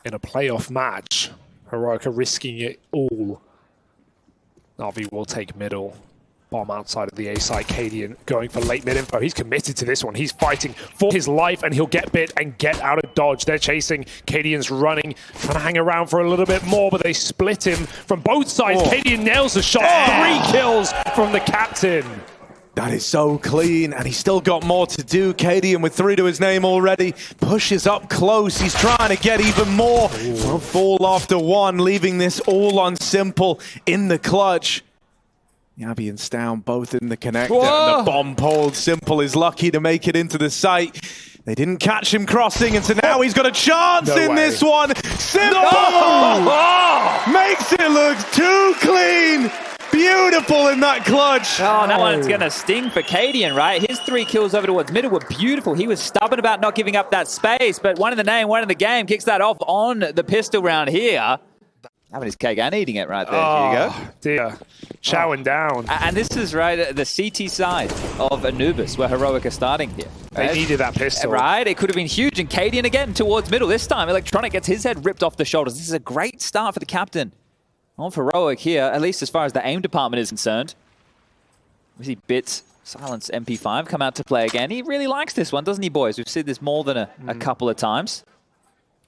in a playoff match. Heroic are risking it all. NaVi will take middle. Bomb outside of the A side. Cadian going for late mid info. He's committed to this one. He's fighting for his life, and he'll get bit and get out of dodge. They're chasing. Cadian's running, trying to hang around for a little bit more, but they split him from both sides. Cadian nails the shot. 3 kills from the captain. That is so clean, and he's still got more to do. Cadian with 3 to his name already. Pushes up close. He's trying to get even more. Won't fall after 1, leaving this all on Simple in the clutch. NaVi and Stown both in the connector. And the bomb pulled. Simple is lucky to make it into the site. They didn't catch him crossing, and so now he's got a chance in this one. Simple makes it look too clean. Beautiful in that clutch. Oh, that one's going to sting for Cadian, right? His 3 kills over towards middle were beautiful. He was stubborn about not giving up that space, but one in the name, one in the game, kicks that off on the pistol round here. Having his cake and eating it right there. Here you go. Dear. Chowing down. And this is right at the CT side of Anubis, where Heroic are starting here. They needed that pistol. Right, it could have been huge. And Cadian again towards middle. This time, Electronic gets his head ripped off the shoulders. This is a great start for the captain. On Heroic here, at least as far as the aim department is concerned. We see Bits, Silence, MP5 come out to play again. He really likes this one, doesn't he, boys? We've seen this more than a couple of times.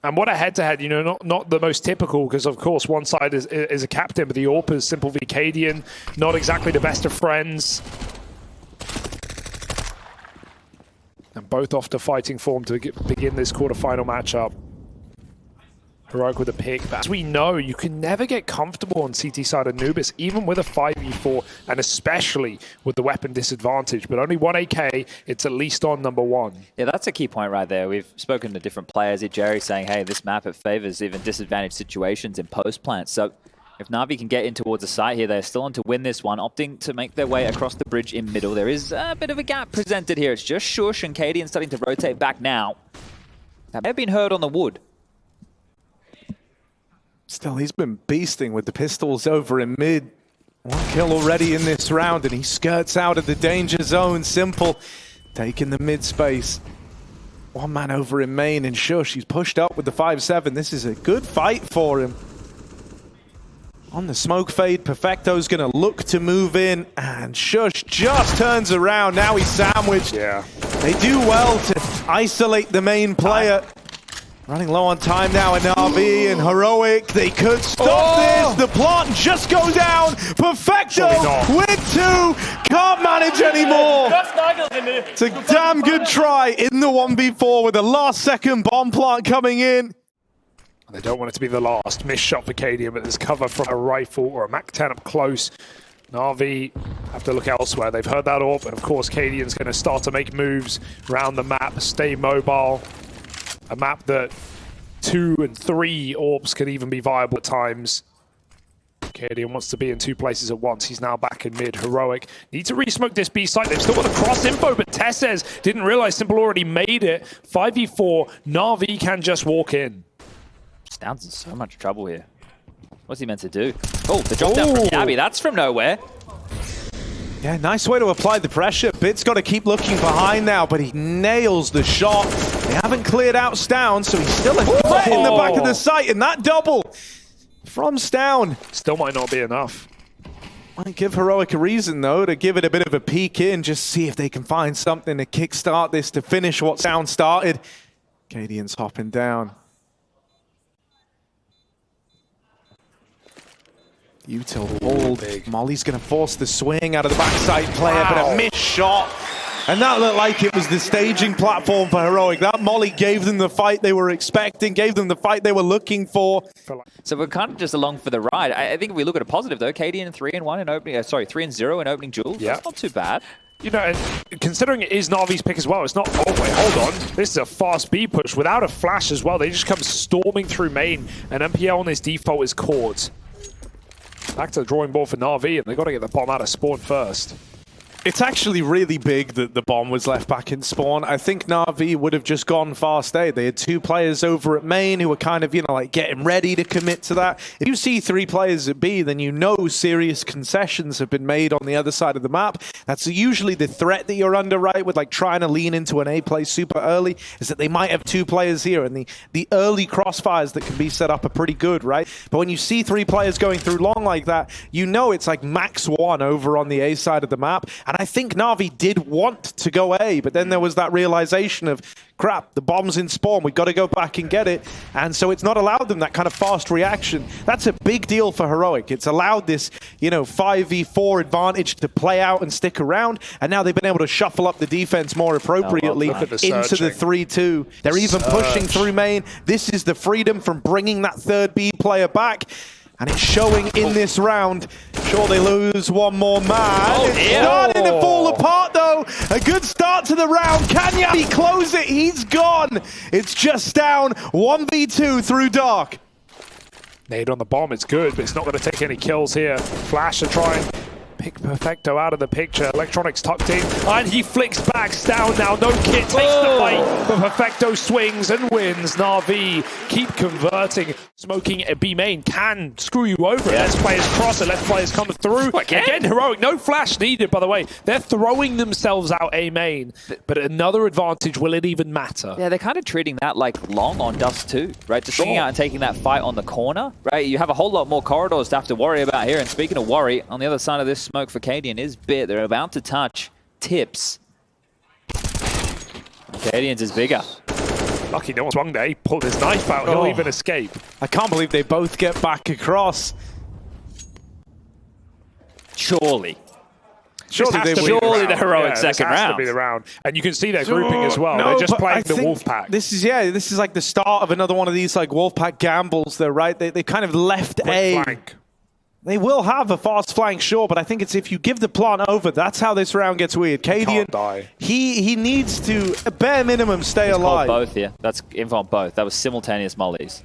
And what a head-to-head, you know, not the most typical, because of course one side is a captain, but the AWP is Simple v Cadian, not exactly the best of friends. And both off to fighting form to begin this quarterfinal matchup. Heroic with a pick. But as we know, you can never get comfortable on CT side of Anubis, even with a 5v4, and especially with the weapon disadvantage. But only 1 AK, it's at least on number 1. Yeah, that's a key point right there. We've spoken to different players. Jerry saying, hey, this map, it favors even disadvantaged situations in post-plant. So if NaVi can get in towards the site here, they're still on to win this one, opting to make their way across the bridge in middle. There is a bit of a gap presented here. It's just sjuush and Cadian starting to rotate back now. That may have been heard on the wood. Still, he's been beasting with the pistols over in mid. 1 kill already in this round, and he skirts out of the danger zone. Simple taking the mid space. 1 man over in main, and sjuush, he's pushed up with the 5-7. This is a good fight for him. On the smoke fade, Perfecto's going to look to move in, and sjuush just turns around. Now he's sandwiched. Yeah. They do well to isolate the main player. Running low on time now, and NaVi and Heroic, they could stop this. The plant just go down. Perfecto with 2, can't manage anymore. It's a damn good try in the 1v4 with the last second bomb plant coming in. They don't want it to be the last. Missed shot for Cadian, but there's cover from a rifle or a MAC-10 up close. NaVi have to look elsewhere. They've heard that AWP, and of course Cadian's going to start to make moves around the map, stay mobile. A map that 2 and 3 AWPs can even be viable at times. Cadian wants to be in 2 places at once. He's now back in mid. Heroic need to re-smoke this B site. They've still got the cross info, but Tesses didn't realize Simple already made it. 5v4, NaVi can just walk in. Stown's in so much trouble here. What's he meant to do? Oh, the drop down from NaVi. That's from nowhere. Yeah, nice way to apply the pressure. Bit's got to keep looking behind now, but he nails the shot. They haven't cleared out Stown, so he's still a threat in the back of the site, and that double from Stown still might not be enough. Might give Heroic a reason, though, to give it a bit of a peek in, just see if they can find something to kickstart this, to finish what Stown started. Cadian's hopping down. Util hold. Molly's going to force the swing out of the backside player, but a missed shot. And that looked like it was the staging platform for Heroic. That Molly gave them the fight they were expecting, gave them the fight they were looking for. So we're kind of just along for the ride. I think if we look at a positive, though, Cadian 3-1 in opening, 3-0 in opening duel. Yeah. That's not too bad. You know, and considering it is NaVi's pick as well, it's not, oh wait, hold on. This is a fast B push without a flash as well. They just come storming through main, and MPL on this default is caught. Back to the drawing board for NaVi, and they've got to get the bomb out of spawn first. It's actually really big that the bomb was left back in spawn. I think NaVi would have just gone fast A. They had 2 players over at main who were kind of, you know, like getting ready to commit to that. If you see 3 players at B, then you know serious concessions have been made on the other side of the map. That's usually the threat that you're under, right, with like trying to lean into an A play super early, is that they might have 2 players here, and the early crossfires that can be set up are pretty good, right? But when you see 3 players going through long like that, you know it's like max 1 over on the A side of the map. And I think NaVi did want to go A, but then there was that realization of, crap, the bomb's in spawn, we've got to go back and get it. And so it's not allowed them that kind of fast reaction. That's a big deal for Heroic. It's allowed this, you know, 5v4 advantage to play out and stick around. And now they've been able to shuffle up the defense more appropriately into the 3-2. They're even pushing through main. This is the freedom from bringing that third B player back. And it's showing in this round. Sure, they lose one more man. It's starting to fall apart, though. A good start to the round. Can NaVi close it? He's gone. It's just down 1v2 through dark. Nade on the bomb, it's good, but it's not going to take any kills here. Flash to try and pick Perfecto out of the picture. Electronics tucked in, and he flicks back. Down now, no kit, takes the fight, but Perfecto swings and wins. NaVi keep converting. Smoking a B main can screw you over. Let's players cross it, let's players come through. Again, Heroic, no flash needed, by the way. They're throwing themselves out A main, but another advantage, will it even matter? Yeah, they're kind of treating that like long on Dust too, right? Just swinging out and taking that fight on the corner, right? You have a whole lot more corridors to have to worry about here. And speaking of worry, on the other side of this smoke for Cadian is Bit. They're about to touch Tips. Cadian's is bigger. Lucky no one swung there. He pulled his knife out. He'll even escape. I can't believe they both get back across. Surely. Surely the Heroic second round. Has to be the round. And you can see they're grouping as well. They're just playing the Wolfpack. This is like the start of another one of these like Wolfpack gambles though, right? They kind of left A. Flank. They will have a fast flank, sure, but I think it's if you give the plant over, that's how this round gets weird. Cadian, he needs to, at bare minimum, stay alive. Both here. That's info on both. That was simultaneous mollies.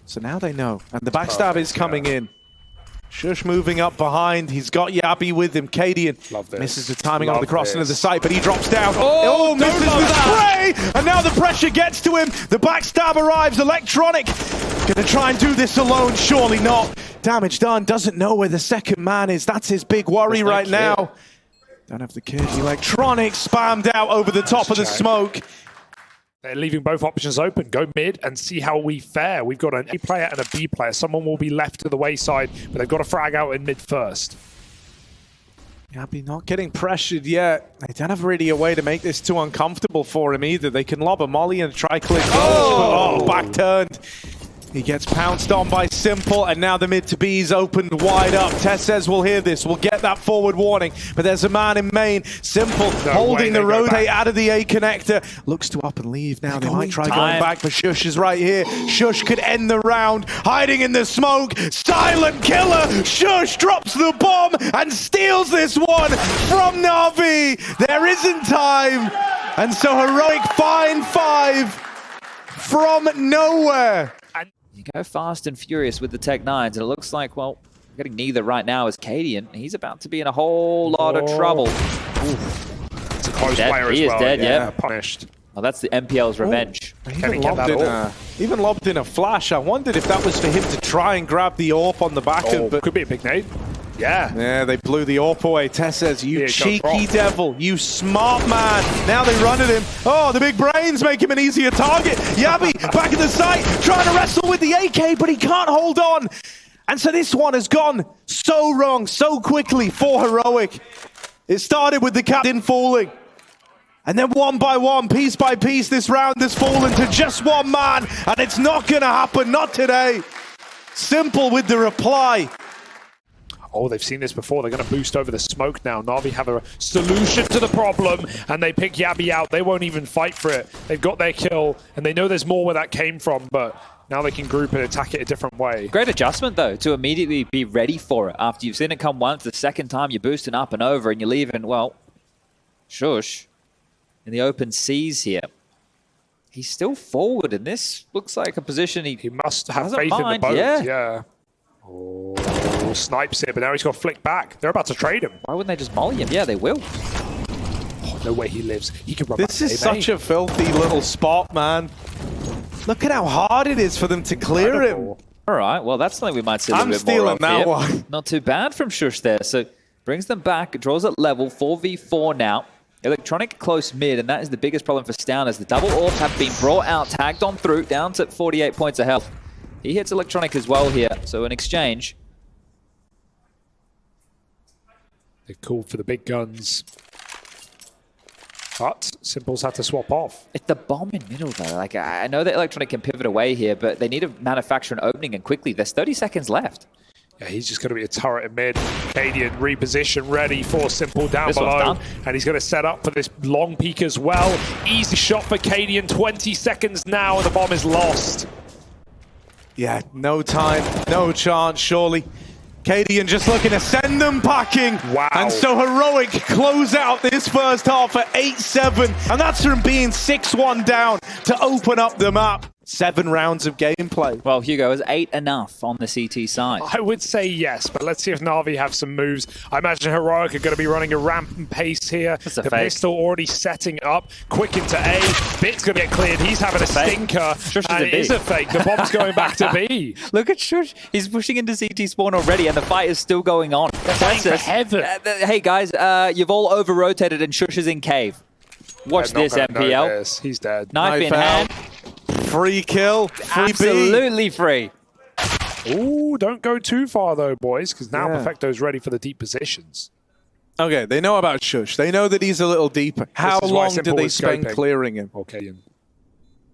So now they know. And the backstab is coming in. sjuush moving up behind. He's got Yabi with him. Cadian misses the timing on the crossing of the site, but he drops down. Oh, misses the spray! And now the pressure gets to him. The backstab arrives. Electronic gonna try and do this alone. Surely not. Damage done. Doesn't know where the second man is. That's his big worry right now. Don't have the kid. Electronic spammed out over the top of the smoke. They're leaving both options open. Go mid and see how we fare. We've got an A player and a B player. Someone will be left to the wayside, but they've got to frag out in mid first. Yabi not getting pressured yet. They don't have really a way to make this too uncomfortable for him either. They can lob a molly and try click. Oh, back turned. He gets pounced on by Simple, and now the mid to B's opened wide up. Tess says we'll hear this. We'll get that forward warning. But there's a man in main. Simple holding the rotate out of the A connector. Looks to up and leave now. They might try going back, but sjuush is right here. sjuush could end the round. Hiding in the smoke. Silent killer. sjuush drops the bomb and steals this one from NaVi. There isn't time. And so Heroic find 5 from nowhere. You go fast and furious with the Tech-9s, and it looks like, well, getting neither right now is Cadian. He's about to be in a whole lot of trouble. It's a close player as well. He is dead, yeah. Punished. Well, that's the MPL's revenge. Even lobbed in a flash. I wondered if that was for him to try and grab the AWP on the back of, but could be a big nade. Yeah, they blew the AWP away. Tess says, you cheeky devil, you smart man. Now they run at him. Oh, the big brains make him an easier target. Yabi back in the site, trying to wrestle with the AK, but he can't hold on. And so this one has gone so wrong so quickly for Heroic. It started with the captain falling. And then one by one, piece by piece, this round has fallen to just one man. And it's not going to happen, not today. Simple with the reply. Oh, they've seen this before. They're going to boost over the smoke now. NaVi have a solution to the problem, and they pick Yabi out. They won't even fight for it. They've got their kill, and they know there's more where that came from, but now they can group and attack it a different way. Great adjustment, though, to immediately be ready for it. After you've seen it come once, the second time you're boosting up and over, and you're leaving, well, sjuush in the open seas here. He's still forward, and this looks like a position he must have faith in the boat. Yeah. Oh. Simple snipes it, but now he's got to flick back. They're about to trade him. Why wouldn't they just molly him? Yeah, they will. Oh, no way he lives. He can run back This to is A-Bay. such a filthy little spot, man. Look at how hard it is for them to clear him. All right, well, that's something we might see a little I'm bit more Oh, stealing of that here. one. Not too bad from sjuush there. So brings them back, draws at level, 4v4 now. Electronic close mid, and that is the biggest problem for Stown as the double orbs have been brought out, tagged on through, down to 48 points of health. He hits Electronic as well here, so an exchange. They've called for the big guns. But Simple's had to swap off. It's the bomb in middle, though. Like, I know that Electronic can pivot away here, but they need to manufacture an opening and quickly. There's 30 seconds left. Yeah, he's just going to be a turret in mid. Cadian reposition ready for Simple down This one's below. done. And he's going to set up for this long peek as well. Easy shot for Cadian. 20 seconds now and the bomb is lost. Yeah, no time, no chance, surely. Cadian just looking to send them packing. Wow. And so Heroic close out this first half at 8-7. And that's from being 6-1 down to open up the map. 7 rounds of gameplay. Well, Hugo, is 8 enough on the CT side? I would say yes, but let's see if NaVi have some moves. I imagine Heroic are going to be running a rampant pace here. That's a the fake. pistol already setting up. Quick into A. Bit's going to get cleared. He's having a fake. stinker. sjuush is And in it B. is a fake. The bomb's going back to B. Look at sjuush. He's pushing into CT spawn already, and the fight is still going on. They're fighting for heaven. Hey, guys, you've all over-rotated, and sjuush is in cave. Watch They're not this, gonna know MPL. this. He's dead. Knife in Knife out. hand. Free kill, free B. Absolutely free. Ooh, don't go too far though, boys, because now Yeah. Perfecto's ready for the deep positions. Okay, they know about sjuush. They know that he's a little deeper. How is why long do Simple they was spend scoping. clearing him? Okay,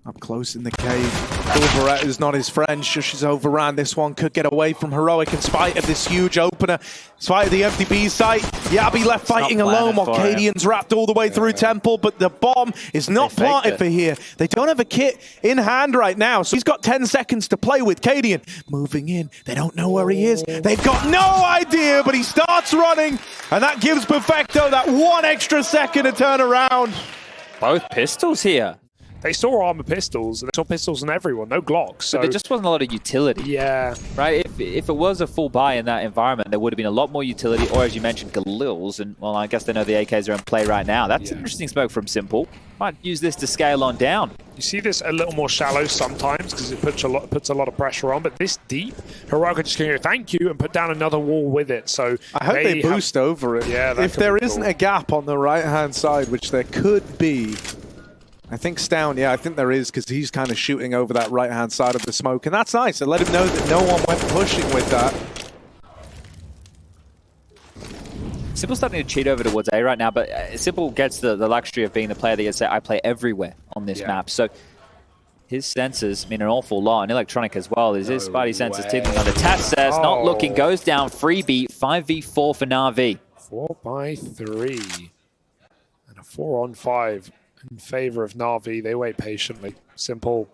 Up close in the cave. Silverette is not his friend. sjuush is overran. This one could get away from Heroic in spite of this huge opener. In spite of the empty B site. Yabi left fighting not alone planted while for it. Cadian's wrapped all the way through Temple, but the bomb is not They faked planted it. for here. They don't have a kit in hand right now, so he's got 10 seconds to play with. Cadian moving in. They don't know where he is. They've got no idea, but he starts running, and that gives Perfecto that 1 extra second to turn around. Both pistols here. they saw armor pistols, and they saw pistols on everyone, no Glocks. So But there just wasn't a lot of utility. yeah, Right, if it was a full buy in that environment, there would have been a lot more utility, or as you mentioned, Galils, and well, I guess they know the AKs are in play right now. That's an interesting smoke from Simple. Might use this to scale on down. you see this a little more shallow sometimes because it puts a lot of pressure on, but this deep, Heroic are just going to go thank you and put down another wall with it. So I hope they have- boost over it. Yeah, that if could there be isn't cool. a gap on the right-hand side, which there could be, I think Stown, yeah, I think there is, because he's kind of shooting over that right-hand side of the smoke, and that's nice. And let him know that no one went pushing with that. Simple's starting to cheat over towards A right now, but Simple gets the luxury of being the player that gets to say, I play everywhere on this map. So his senses mean an awful lot, and Electronic as well. Is his Spidey senses tingling on the test says, not looking, goes down, freebie, 5v4 for NaVi. 4-by-3 and a 4-on-5 in favor of NaVi. They wait patiently. Simple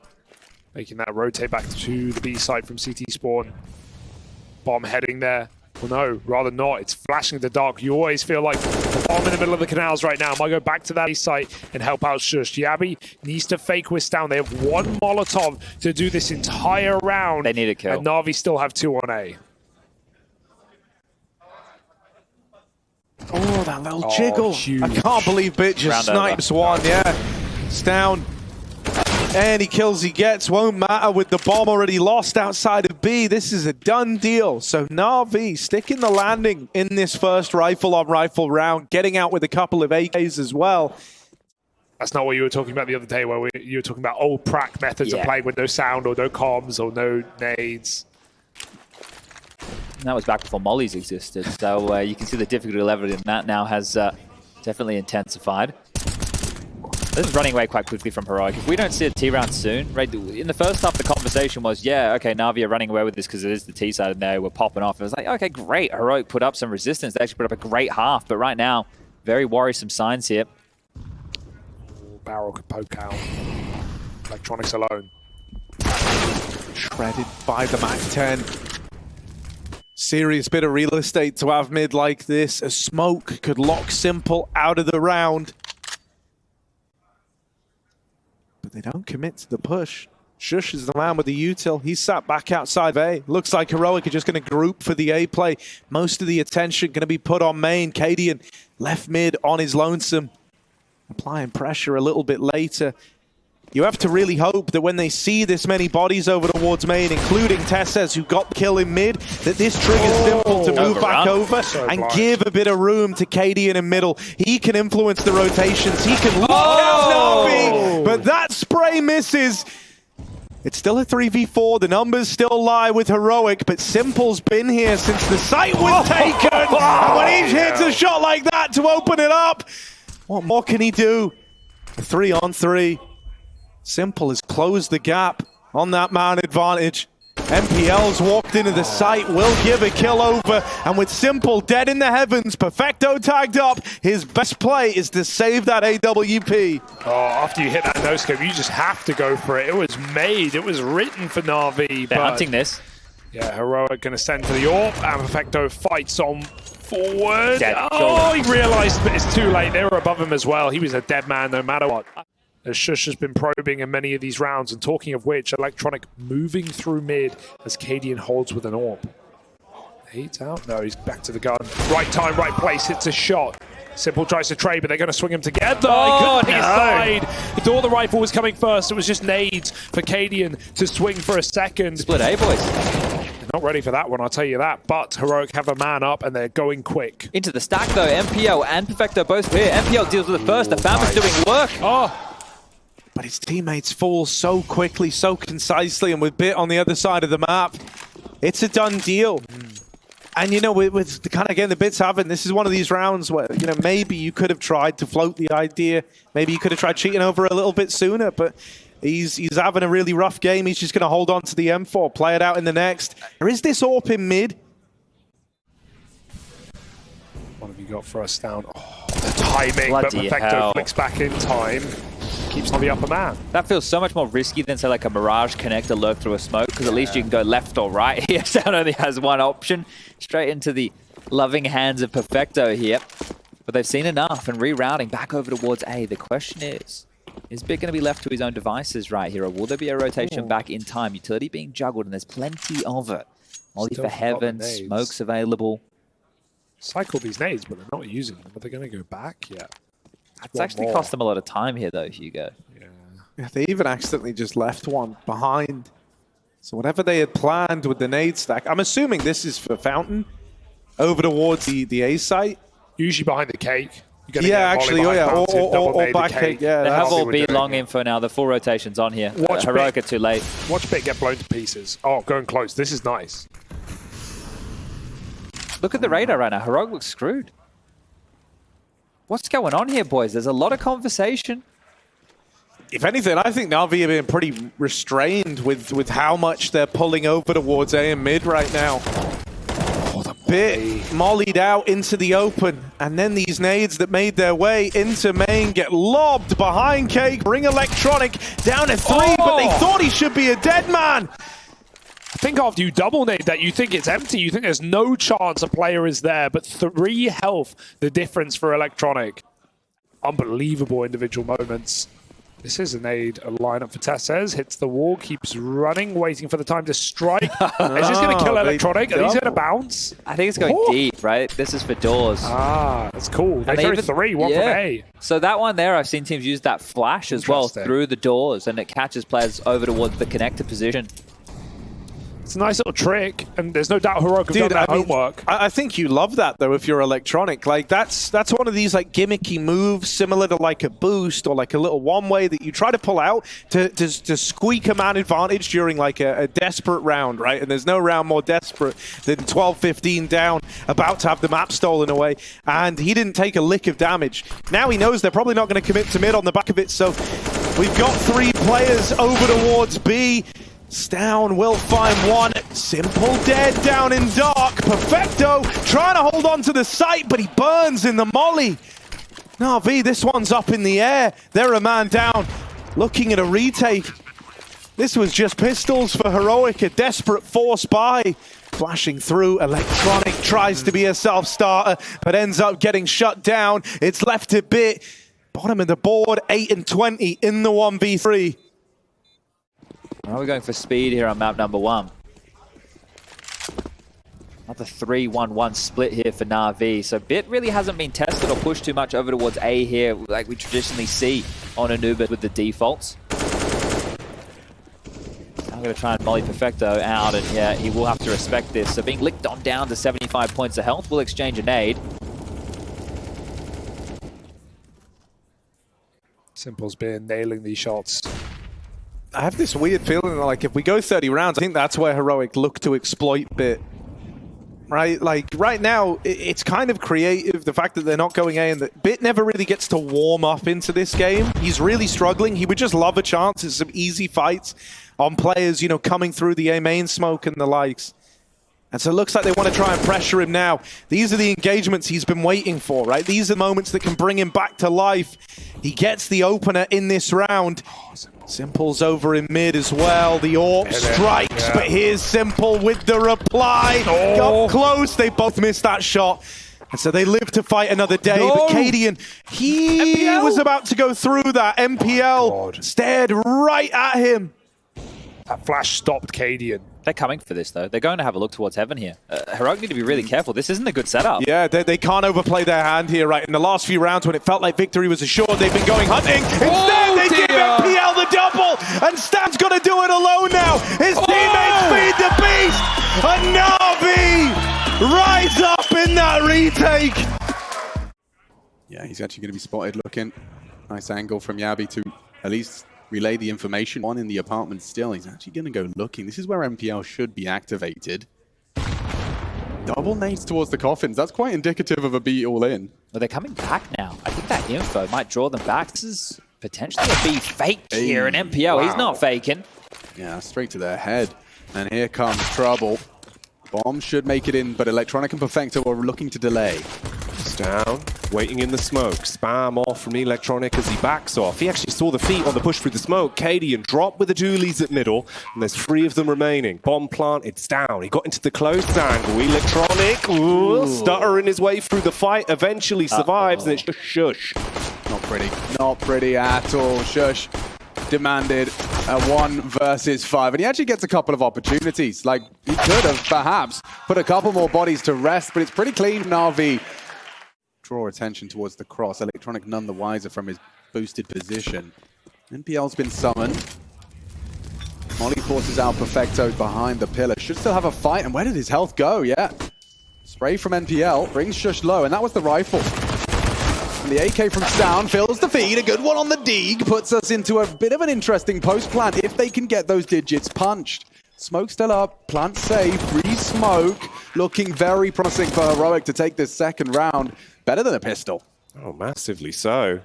making that rotate back to the B site from CT spawn. Bomb heading there. Well, no, rather not. It's flashing in the dark. You always feel like the bomb in the middle of the canals right now. Might go back to that B site and help out sjuush. Yabi needs to fake Whisk down. They have one Molotov to do this entire round. They need a kill. And NaVi still have 2 on A. Oh, that little jiggle. huge. I can't believe Bit just Round over. snipes one, yeah. Stown. Any kills he gets won't matter with the bomb already lost outside of B. This is a done deal. So NaVi sticking the landing in this first rifle-on-rifle round, getting out with a couple of AKs as well. That's not what you were talking about the other day, where you were talking about old prac methods of playing with no sound or no comms or no nades. And that was back before mollies existed, so you can see the difficulty level in that now has definitely intensified. This is running away quite quickly from Heroic. If we don't see a T round soon, right? In the first half, the conversation was, yeah, okay, NaVi are running away with this because it is the T side and they were popping off. It was like, okay, great. Heroic put up some resistance. They actually put up a great half, but right now, very worrisome signs here. Barrel could poke out. Electronics alone. Shredded by the MAC-10. Serious bit of real estate to have mid like this. A smoke could lock Simple out of the round. But they don't commit to the push. sjuush is the man with the util. He's sat back outside A. Looks like Heroic are just going to group for the A play. Most of the attention going to be put on main. Cadian left mid on his lonesome. Applying pressure a little bit later. You have to really hope that when they see this many bodies over towards main, including Tessez, who got the kill in mid, that this triggers Simple to move back over and give a bit of room to Cadian in middle. He can influence the rotations. He can lock out NaVi, but that spray misses. It's still a 3v4. The numbers still lie with Heroic, but Simple's been here since the site was taken. And when he hits a shot like that to open it up, what more can he do? 3-on-3. Simple has closed the gap on that man advantage. MPL's walked into the site, will give a kill over, and with Simple dead in the heavens, Perfecto tagged up, his best play is to save that AWP. Oh, after you hit that no-scope, you just have to go for it. It was made, it was written for NaVi. They're hunting this. Yeah, Heroic going to send for the AWP, and Perfecto fights on forward. Dead. Oh, he realized that it's too late. They were above him as well. He was a dead man no matter what. As sjuush has been probing in many of these rounds, and talking of which, Electronic moving through mid as Cadian holds with an AWP. He's out. No, he's back to the gun. Right time, right place, hits a shot. Simple tries to trade, but they're going to swing him together. Oh, he couldn't pick his no. side. He thought the rifle was coming first. It was just nades for Cadian to swing for a second. Split A, boys. They're not ready for that one, I'll tell you that. But Heroic have a man up, and they're going quick. Into the stack, though. MPL and Perfecto both here. MPL deals with it first. The Fam is doing work. Oh, But his teammates fall so quickly, so concisely, and with Bit on the other side of the map, it's a done deal. And you know, with the kind of game the Bits having, this is one of these rounds where, you know, maybe you could have tried to float the idea. Maybe you could have tried cheating over a little bit sooner, but he's having a really rough game. He's just going to hold on to the M4, play it out in the next. There is this AWP in mid. what have you got for us down? Oh, the timing, but Bloody Perfecto hell. flicks back in time. Keeps on the upper man. That feels so much more risky than, say, like a Mirage connector lurk through a smoke, because at least you can go left or right. ESL only has one option. Straight into the loving hands of Perfecto here. But they've seen enough, and rerouting back over towards A. The question is Bit going to be left to his own devices right here, or will there be a rotation back in time? Utility being juggled, and there's plenty of it. Molly Still for forgot the heaven, nades. smokes available. Cycle these nades, but they're not using them. Are they going to go back yet? It's actually cost them a lot of time here, though, Hugo. Yeah, they even accidentally just left one behind. So whatever they had planned with the nade stack, I'm assuming this is for Fountain, over towards the A site. Usually behind the cake. Yeah, actually, oh yeah, or back cake. Yeah, They have that's all what B we're doing long here. info now. The full rotation's on here. Watch Heroic Bit. are too late. Watch Bit get blown to pieces. Oh, going close. This is nice. Look at the radar right now. Heroic looks screwed. What's going on here, boys? There's a lot of conversation. If anything, I think NaVi have been pretty restrained with how much they're pulling over towards A and mid right now. Oh, the Bit mollied out into the open, and then these nades that made their way into main get lobbed behind Cake, bring Electronic down to 3, but they thought he should be a dead man. I think after you double nade that, you think it's empty. You think there's no chance a player is there, but 3 health, the difference for Electronic. Unbelievable individual moments. This is a nade, a lineup for Tessez. Hits the wall, keeps running, waiting for the time to strike. It's just going to kill Electronic. Are these going to bounce? I think it's going deep, right? This is for doors. Ah, that's cool. They And threw even- 3, one from A. So that one there, I've seen teams use that flash as well Interesting. through the doors, and it catches players over towards the connector position. It's a nice little trick, and there's no doubt Heroic have done their homework. I think you love that though if you're Electronic. Like that's one of these like gimmicky moves similar to like a boost or like a little one-way that you try to pull out to squeak a man advantage during like a desperate round, right? And there's no round more desperate than 12-15 down, about to have the map stolen away. And he didn't take a lick of damage. Now he knows they're probably not going to commit to mid on the back of it. So we've got 3 players over towards B. Stown will find one. Simple dead down in dark. Perfecto trying to hold on to the site, but he burns in the molly. NaVi, this one's up in the air. They're a man down, looking at a retake. This was just pistols for Heroic, a desperate force buy. Flashing through, Electronic tries to be a self-starter, but ends up getting shut down. It's left to Bit. Bottom of the board, 8 and 20 in the 1v3. Now we're going for speed here on map number 1. Another 3-1-1 split here for NaVi. So Bit really hasn't been tested or pushed too much over towards A here, like we traditionally see on Anuba with the defaults. I'm going to try and molly Perfecto out, and yeah, he will have to respect this. So being licked on down to 75 points of health, we'll exchange a nade. Simple's been nailing these shots. I have this weird feeling that, like, if we go 30 rounds, I think that's where Heroic look to exploit Bit. Right? Like, right now, it's kind of creative, the fact that they're not going A, and that Bit never really gets to warm up into this game. He's really struggling. He would just love a chance at some easy fights on players, you know, coming through the A main smoke and the likes. And so it looks like they want to try and pressure him now. These are the engagements he's been waiting for, right? These are moments that can bring him back to life. He gets the opener in this round. Simple's over in mid as well. The AWP strikes, but here's Simple with the reply. Got close, they both missed that shot. And so they live to fight another day. But Cadian, he was about to go through that. MPL stared right at him. That flash stopped Cadian. They're coming for this, though. They're going to have a look towards heaven here. Heroic need to be really careful. This isn't a good setup. Yeah, they can't overplay their hand here, right? In the last few rounds, when it felt like victory was assured, they've been going hunting. Instead, they give MPL the double, and Stan's got to do it alone now. His teammates feed the beast, and NaVi rise up in that retake. Yeah, he's actually going to be spotted looking. Nice angle from Yabi to at least relay the information. One in the apartment still. He's actually going to go looking. This is where MPL should be activated. Double nades towards the coffins. That's quite indicative of a B all in. Well, they're coming back now. I think that info might draw them back. This is potentially a B fake here in MPL. He's not faking. Yeah, straight to their head. And here comes trouble. Bomb should make it in, but Electronic and Perfecto are looking to delay. Down, waiting in the smoke. Spam off from Electronic as he backs off. He actually saw the feet on the push through the smoke. Cadian dropped with the dualies at middle, and there's 3 of them remaining. Bomb plant, it's down. He got into the close angle. Electronic, stuttering his way through the fight, eventually survives, and it's just sjuush. Not pretty. Not pretty at all. sjuush demanded a 1 versus 5, and he actually gets a couple of opportunities. Like, he could have perhaps put a couple more bodies to rest, but it's pretty clean. NaVi draw attention towards the cross. Electronic none the wiser from his boosted position. NPL's been summoned. Molly forces out Perfecto behind the pillar. Should still have a fight, and where did his health go? Yeah. Spray from NPL brings sjuush low, and that was the rifle. And the AK from Sound fills the feed. A good one on the Deeg puts us into a bit of an interesting post plant if they can get those digits punched. Smoke still up, plant safe, free smoke. Looking very promising for Heroic to take this second round. Better than a pistol. Oh, massively so.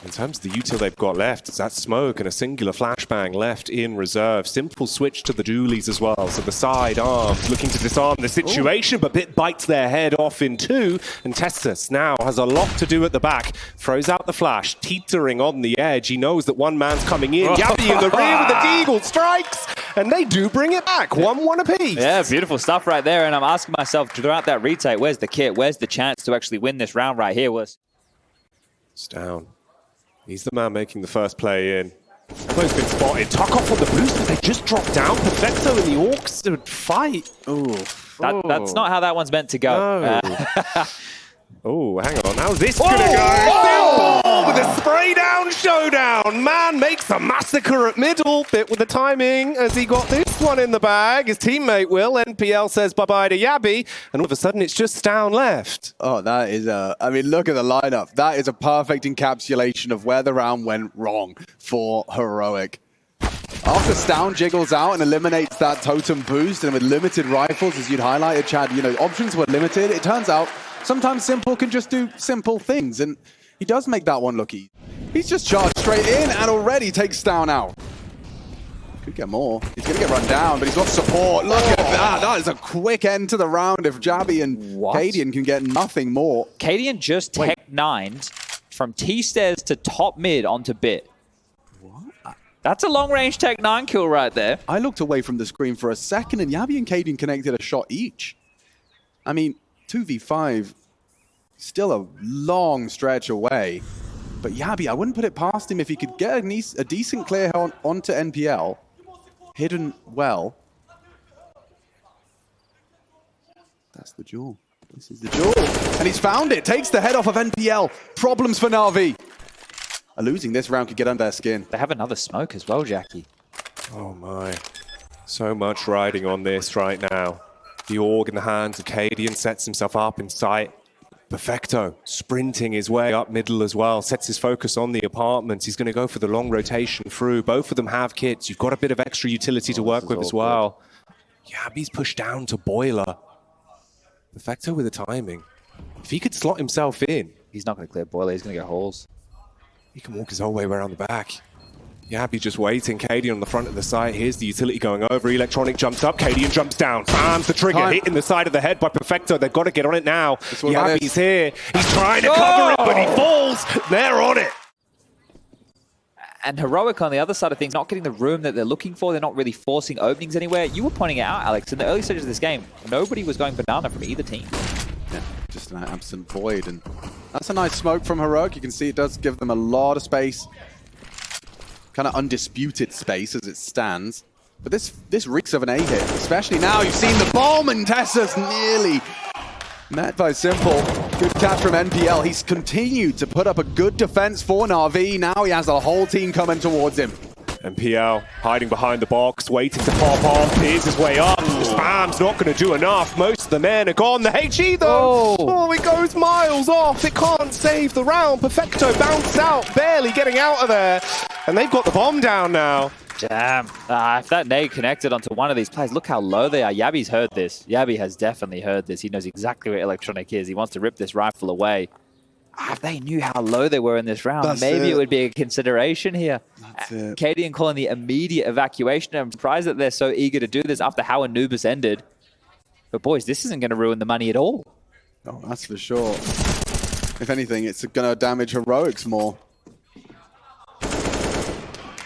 In terms of the util they've got left, it's that smoke and a singular flashbang left in reserve. Simple switch to the dualies as well. So the side arms looking to disarm the situation, but Bit bites their head off in 2. And Tessus now has a lot to do at the back. Throws out the flash, teetering on the edge. He knows that one man's coming in. Yabi in the rear with the Deagle strikes. And they do bring it back. 1-1 apiece. Yeah, beautiful stuff right there. And I'm asking myself throughout that retake, where's the kit? Where's the chance to actually win this round right here? It's down. He's the man making the first play in. Bo's been spotted. Tuck off on the boost, but they just dropped down. Perfecto in the Orcs would fight. That's not how that one's meant to go. No. Oh, hang on. How's this going to go? Simple with a spray down showdown. Man makes a massacre at middle. Bit with the timing as he got this one in the bag. His teammate will. NPL says bye-bye to Yabi. And all of a sudden, it's just Stown left. Oh, that is a... I mean, look at the lineup. That is a perfect encapsulation of where the round went wrong for Heroic. After Stown jiggles out and eliminates that totem boost, and with limited rifles, as you'd highlighted, Chad, you know, options were limited. It turns out sometimes Simple can just do simple things, and he does make that one look easy. He's just charged straight in and already takes Stown out. Could get more. He's going to get run down, but he's got support. Look at that. That is a quick end to the round if Jabi and Cadian can get nothing more. Cadian just tech 9'd from T-stairs to top mid onto Bit. That's a long-range Tech 9 kill right there. I looked away from the screen for a second, and Yabi and Cadian connected a shot each. I mean, 2v5, still a long stretch away. But Yabi, I wouldn't put it past him if he could get a decent clear onto NPL. Hidden well. That's the jewel. This is the jewel. And he's found it. Takes the head off of NPL. Problems for NaVi. Losing this round could get under their skin. They have another smoke as well, Jackie. Oh my. So much riding on this right now. The org in the hands of Cadian sets himself up in sight. Perfecto sprinting his way up middle as well, sets his focus on the apartments. He's going to go for the long rotation through. Both of them have kits. You've got a bit of extra utility to work with as well. Yabi's pushed down to Boiler. Perfecto with the timing. If he could slot himself in. He's not going to clear Boiler, he's going to go holes. He can walk his whole way around the back. Yabi just waiting. Cadian on the front of the site. Here's the utility going over. Electronic jumps up. Cadian jumps down. Bams the trigger. Hit in the side of the head by Perfecto. They've got to get on it now. Yabi's here. He's trying to cover it, but he falls. They're on it. And Heroic on the other side of things, not getting the room that they're looking for. They're not really forcing openings anywhere. You were pointing it out, Alex, in the early stages of this game, nobody was going banana from either team. Yeah, just an absent void. And that's a nice smoke from Heroic. You can see it does give them a lot of space. Kind of undisputed space as it stands. But this reeks of an A hit, especially now. You've seen the bomb, and Tessa's nearly met by Simple. Good catch from NPL. He's continued to put up a good defense for NaVi. Now he has the whole team coming towards him. NPL hiding behind the box, waiting to pop off. Here's his way up. The spam's not going to do enough. Most of the men are gone. The HE though. Oh, it goes miles off. It can't save the round. Perfecto bounced out, barely getting out of there. And they've got the bomb down now. Damn. If that nade connected onto one of these players, look how low they are. Yabi's heard this. Yabi has definitely heard this. He knows exactly where Electronic is. He wants to rip this rifle away. If they knew how low they were in this round, maybe it would be a consideration here. Cadian calling the immediate evacuation. I'm surprised that they're so eager to do this after how Anubis ended. But boys, this isn't going to ruin the money at all. Oh, that's for sure. If anything, it's going to damage Heroics more.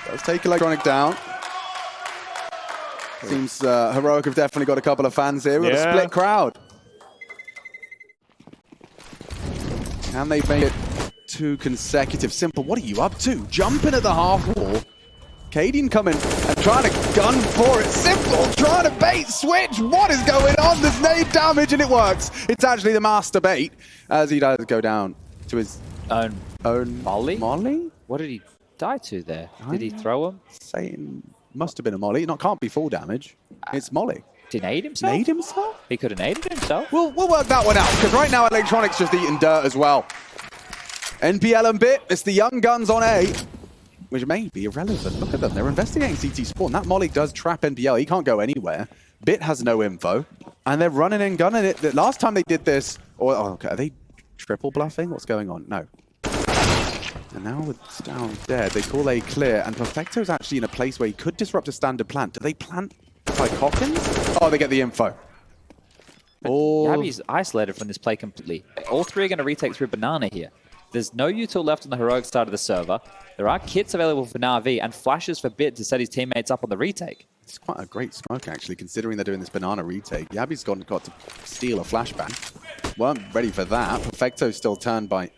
Let's take Electronic down. Seems Heroic have definitely got a couple of fans here with a split crowd. Can they make it 2 consecutive? Simple, what are you up to? Jumping at the half wall. Cadian coming and trying to gun for it. Simple trying to bait switch. What is going on? There's nade damage and it works. It's actually the master bait as he does go down to his own Molly? Molly? What did he die to there? Did he throw him? Saying must have been a Molly. It can't be full damage. It's Molly. Did he nade himself? Nade himself? He could have naded himself. We'll work that one out, because right now Electronic's just eating dirt as well. NPL and Bit, it's the young guns on A, which may be irrelevant. Look at them, they're investigating CT spawn. That Molly does trap NPL, he can't go anywhere. Bit has no info, and they're running and gunning it. The last time they did this, okay, are they triple bluffing? What's going on? No. And now with Stown dead, they call A clear, and Perfecto's actually in a place where he could disrupt a standard plant. Do they plant by Coffins? Oh, they get the info. Yabi's isolated from this play completely. All three are going to retake through Banana here. There's no util left on the Heroic side of the server. There are kits available for NaVi and flashes for Bit to set his teammates up on the retake. It's quite a great smoke, actually, considering they're doing this Banana retake. Yabi's got to steal a flashbang. Weren't ready for that. Perfecto's still turned by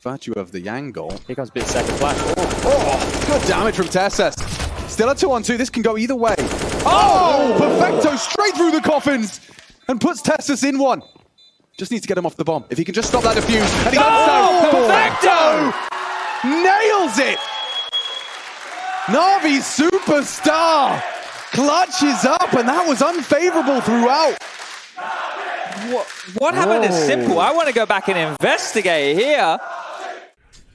virtue of the angle. Here comes Bit's second flash. Oh, good damage from Tessus. Still a 2-on-2. This can go either way. Oh, Perfecto straight through the coffins and puts Tessus in one. Just needs to get him off the bomb. If he can just stop that defuse. And he does so. Perfecto nails it. NaVi's superstar clutches up, and that was unfavorable throughout. What happened to Simple? I want to go back and investigate here.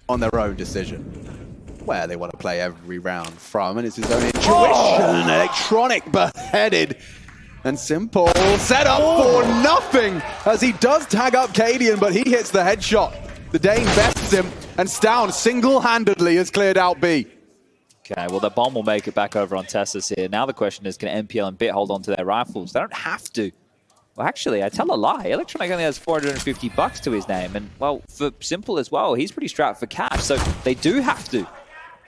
On their own decision, where they want to play every round from, and it's his own intuition. Electronic beheaded. And Simple set up for nothing as he does tag up Cadian, but he hits the headshot. The Dane bests him, and Stown single-handedly has cleared out B. Okay, well, the bomb will make it back over on Tessus here. Now the question is, can NPL and Bit hold on to their rifles? They don't have to. Well, actually, I tell a lie. Electronic only has $450 to his name. And, well, for Simple as well, he's pretty strapped for cash. So they do have to.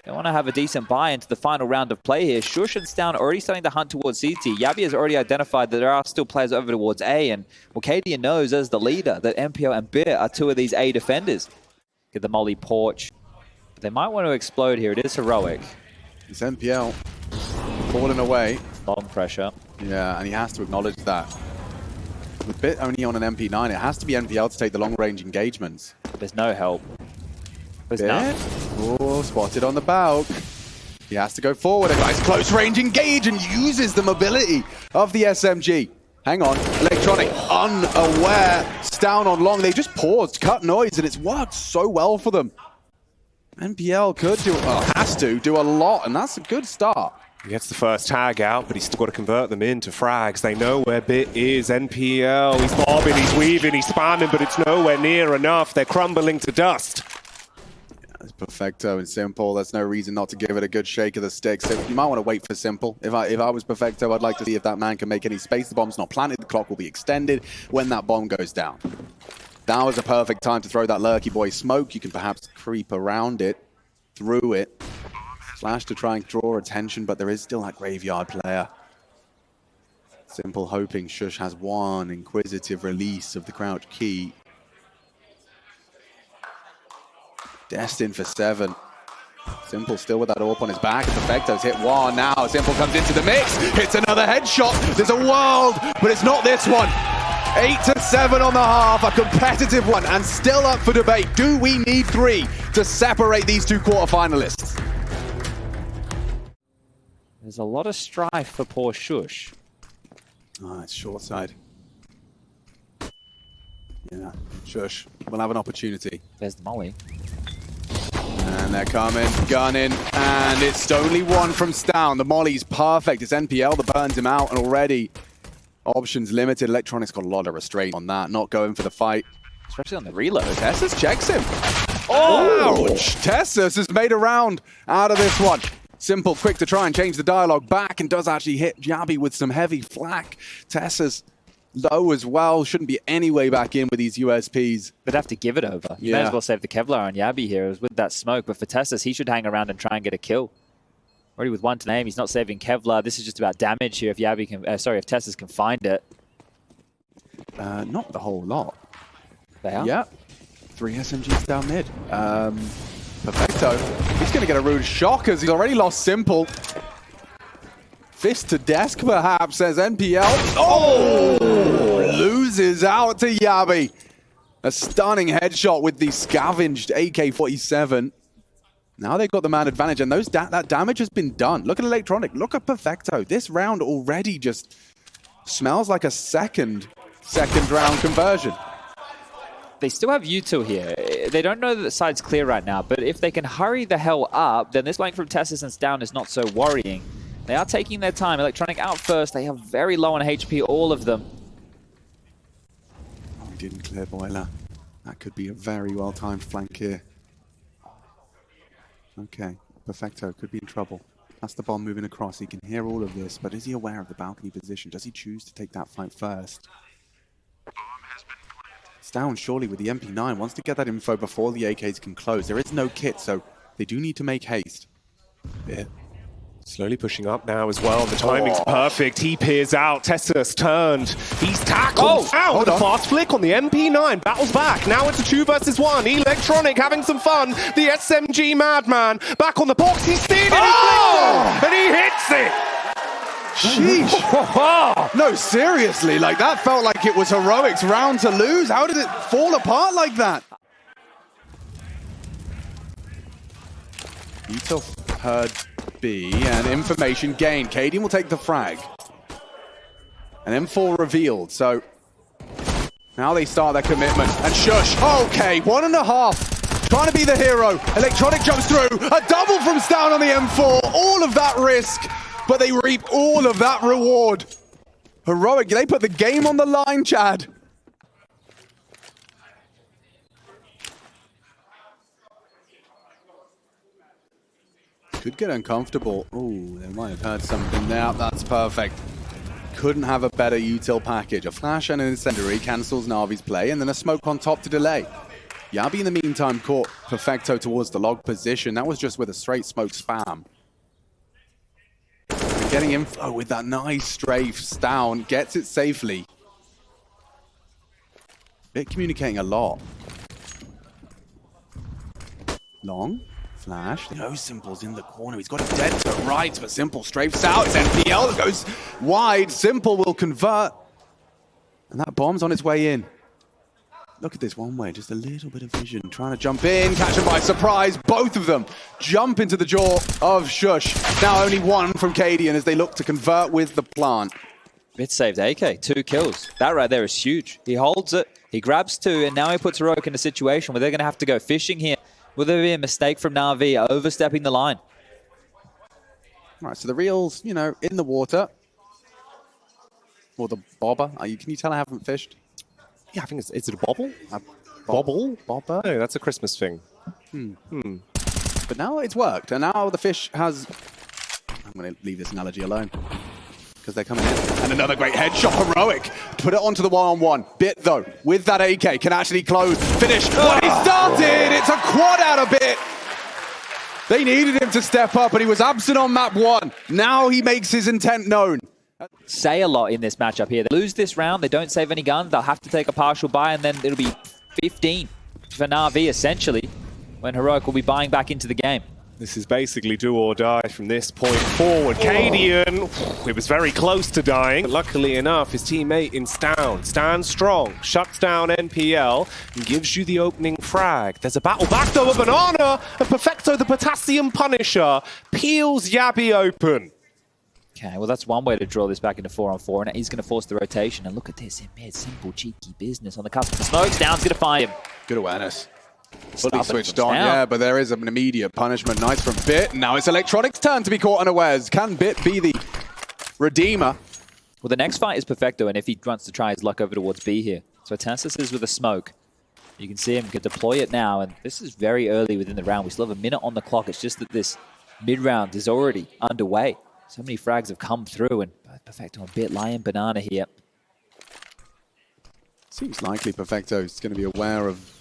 They want to have a decent buy into the final round of play here. sjuush and Stown already starting to hunt towards CT. Yabi has already identified that there are still players over towards A. And, well, Cadian knows as the leader that NPL and Bit are two of these A defenders. Get the Molly Porch. They might want to explode here. It is heroic. It's NPL falling away. Long pressure. Yeah, and he has to acknowledge that. With Bit only on an MP9, it has to be NPL to take the long-range engagements. There's no help. There's Bit. none. Oh, spotted on the Balk. He has to go forward. A nice close-range engage and uses the mobility of the SMG. Hang on. Electronic, unaware. Down on long. They just paused, cut noise, and it's worked so well for them. NPL could do, has to do a lot, and that's a good start. He gets the first tag out, but he's still got to convert them into frags. They know where Bit is. NPL, he's bobbing, he's weaving, he's spamming, but it's nowhere near enough. They're crumbling to dust. It's Perfecto and Simple. There's no reason not to give it a good shake of the stick. So you might want to wait for Simple. If I was Perfecto, I'd like to see if that man can make any space. The bomb's not planted. The clock will be extended when that bomb goes down. Now is a perfect time to throw that lurky boy smoke. You can perhaps creep around it, through it. Flash to try and draw attention, but there is still that graveyard player. Simple hoping sjuush has one inquisitive release of the crouch key. Destined for 7. Simple still with that AWP on his back. Perfecto's hit one now. Simple comes into the mix. Hits another headshot. There's a world, but it's not this one. 8-7 on the half, a competitive one, and still up for debate. Do we need 3 to separate these two quarterfinalists? There's a lot of strife for poor sjuush. Ah, it's short side. Yeah, sjuush will have an opportunity. There's the molly. And they're coming, gunning, and it's only one from Stown. The molly's perfect. It's NPL that burns him out, and already options limited. Electronics got a lot of restraint on that, not going for the fight. Especially on the reload. Tessus checks him. Oh! Ouch! Tessus has made a round out of this one. Simple, quick to try and change the dialogue back, and does actually hit Jabby with some heavy flak. Tessus low as well. Shouldn't be any way back in with these USPs. They'd have to give it over. You may as well save the Kevlar on Yabi here. It was with that smoke, but for Tessus, he should hang around and try and get a kill. Already with 1 to name, he's not saving Kevlar. This is just about damage here if Yabi can, if Tessus can find it. Not the whole lot. They are? Yeah. 3 SMGs down mid. Perfecto. He's going to get a rude shock as he's already lost Simple. Fist to desk, perhaps, says NPL. Oh! Loses out to Yabi. A stunning headshot with the scavenged AK-47. Now they've got the man advantage, and that damage has been done. Look at Electronic. Look at Perfecto. This round already just smells like a second round conversion. They still have util here. They don't know that the side's clear right now, but if they can hurry the hell up, then this flank from Tessus and Down is not so worrying. They are taking their time. Electronic out first. They are very low on HP, all of them. Oh, he didn't clear Boiler. That could be a very well-timed flank here. Okay, Perfecto could be in trouble. That's the bomb moving across. He can hear all of this, but is he aware of the balcony position? Does he choose to take that fight first? It's down surely with the MP9. Wants to get that info before the AKs can close. There is no kit, so they do need to make haste. Yeah. Slowly pushing up now as well. The timing's perfect. He peers out. Tessus turned. He's tackled. With a fast flick on the MP9. Battles back. Now it's a 2 versus 1. Electronic having some fun. The SMG Madman back on the box. He's stealing. And he hits it. Sheesh. No, seriously. Like, that felt like it was heroics round to lose. How did it fall apart like that? Util heard B and information gained. Cadian will take the frag. And M4 revealed, so now they start their commitment. And sjuush, okay, 1.5. Trying to be the hero. Electronic jumps through. A double from Stown on the M4. All of that risk, but they reap all of that reward. Heroic, they put the game on the line, Chad. Could get uncomfortable. Oh, they might have heard something there. That's perfect. Couldn't have a better util package. A flash and an incendiary cancels NaVi's play, and then a smoke on top to delay. Yabi in the meantime caught Perfecto towards the log position. That was just with a straight smoke spam. Getting info with that nice strafe. Down, gets it safely. Bit communicating a lot. Long. Flash, no Simple's in the corner. He's got it dead to right, but Simple strafes out. It's NPL that goes wide. Simple will convert. And that bomb's on its way in. Look at this one way, just a little bit of vision. Trying to jump in, catch him by surprise. Both of them jump into the jaw of sjuush. Now only one from Cadian as they look to convert with the plant. Bit saved AK, 2 kills. That right there is huge. He holds it, he grabs 2, and now he puts Heroic in a situation where they're going to have to go fishing here. Will there be a mistake from NaVi overstepping the line? All right, so the reel's, you know, in the water. Or the bobber. Can you tell I haven't fished? Yeah, I think is it a bobble? Bobble? Bobber? No, that's a Christmas thing. But now it's worked, and now the fish has... I'm going to leave this analogy alone. Because they're coming in. And another great headshot, Heroic. Put it onto the one-on-one. Bit, though, with that AK, can actually close. Finish what he started! It's a quad out of Bit! They needed him to step up, and he was absent on map 1. Now he makes his intent known. Say a lot in this matchup here. They lose this round, they don't save any guns, they'll have to take a partial buy, and then it'll be 15 for NaVi, essentially, when Heroic will be buying back into the game. This is basically do or die from this point forward. Cadian, it was very close to dying. Luckily enough, his teammate in Stan stands strong, shuts down NPL, and gives you the opening frag. There's a battle back though, a banana, and Perfecto, the Potassium Punisher, peels Yabby open. Okay, well that's one way to draw this back into 4-on-4, and he's going to force the rotation. And look at this, in mid, Simple, cheeky business on the cusp of the smokes. Down's going to find him. Good awareness. Fully switched on, yeah, but there is an immediate punishment. Nice from Bit. Now it's Electronic's turn to be caught unawares. Can Bit be the redeemer? Well, the next fight is Perfecto, and if he wants to try his luck over towards B here. So Tassis is with a smoke. You can see him can deploy it now, and this is very early within the round. We still have a minute on the clock. It's just that this mid-round is already underway. So many frags have come through, and Perfecto a bit lying banana here. Seems likely Perfecto is going to be aware of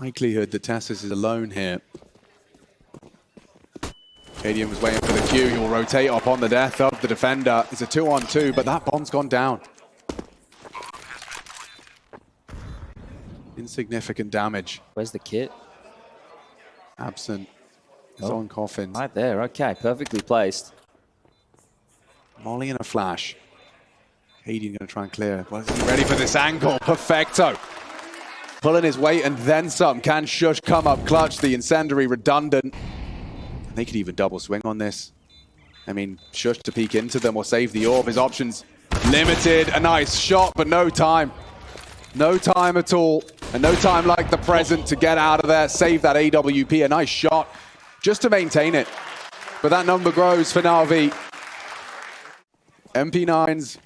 likelihood that Tassis is alone here. Cadian was waiting for the Q. He will rotate up on the death of the defender. It's a 2-on-2, but that bomb's gone down. Insignificant damage. Where's the kit? Absent. It's on coffins. Right there, okay, perfectly placed. Molly and a flash. Cadian going to try and clear. Well, is he ready for this angle? Perfecto. Pulling his weight and then some. Can sjuush come up clutch? The incendiary redundant. They could even double swing on this. I mean, sjuush to peek into them or save the orb. His options limited. A nice shot, but no time. No time at all. And no time like the present to get out of there. Save that AWP. A nice shot just to maintain it. But that number grows for NaVi. MP9s,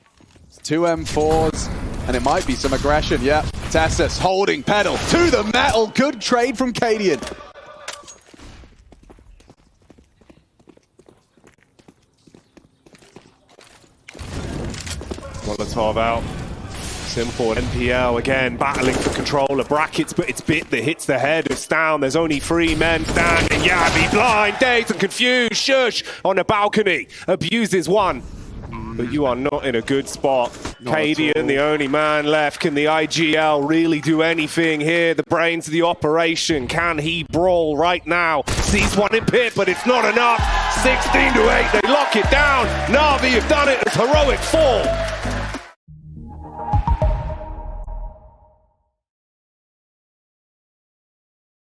2 M4s, and it might be some aggression. Yeah, Tassis holding pedal to the metal. Good trade from Cadian. Molotov out. Simple. NPL again battling for control of brackets, but it's Bit that hits the head of Stan. There's only 3 men standing. Yabby blind, dazed and confused. sjuush on a balcony abuses one. But you are not in a good spot. Cadian, the only man left. Can the IGL really do anything here? The brains of the operation. Can he brawl right now? Sees one in pit, but it's not enough. 16-8, they lock it down. NaVi have done it as Heroic fall.